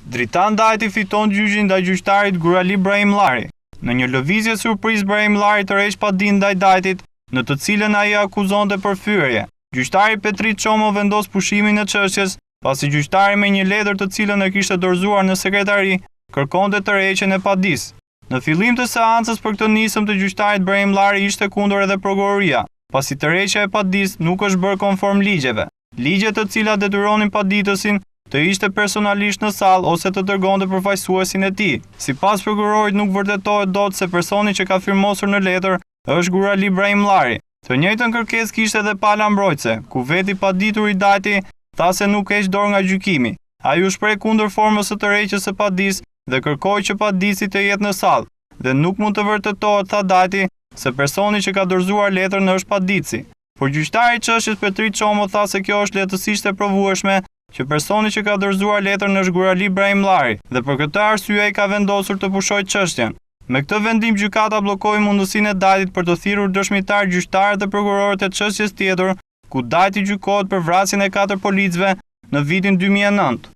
Dritan Dajti fiton gjyqin ndaj gjyqtarit Gurali Brahim Llari. Në një lëvizje surprizë Brahim Llari tërheq padin ndaj Dajtit, në të cilën ai akuzonte për fyerje. Gjyqtari Petrit Çomo vendos pushimin e çështjes, pasi gjyqtari me një letër të cilën e kishte dorëzuar në sekretari, kërkonte tërheqjen e padisë. Në fillim të seancës për këtë nisëm të gjyqtarit Brahim Llari ishte kundër edhe prokuroria, pasi tërheqja e padisë nuk është bërë konform ligjeve. Ligjet të cilat detyronin paditësin të ishte personalisht në sallë ose të dërgonte përfaqësuesin e tij. Sipas prokurorit nuk vërtetohet dot se personi që ka firmosur në letër është Gurali Brahim Llari. Të njëjtën kërkesë kishte edhe pala mbrojtëse, ku veti paditur i Dajti tha se nuk heq dorë nga gjykimi. Ai u shpreh kundër formës së tërheqjes së padisë dhe kërkoi që padisi të jetë në sallë, dhe nuk mund të vërtetohet, tha Dajti, se personi që ka dorëzuar letrën është paditësi. Por gjyqtari i çështjes Petrit Çomo tha se kjo është lehtësisht e provueshme që personi që ka dorëzuar letrën është Gurali Brahim Llari dhe për këtë arsye ai ka vendosur të pushojë çështjen. Me këtë vendim gjykata bllokoi mundësinë e Dajtit për të thirrur dëshmitar, gjyqtarë dhe prokurorët e çështjes tjetër, ku Dajti gjykohet për vrasjen e 4 policëve në vitin 2009.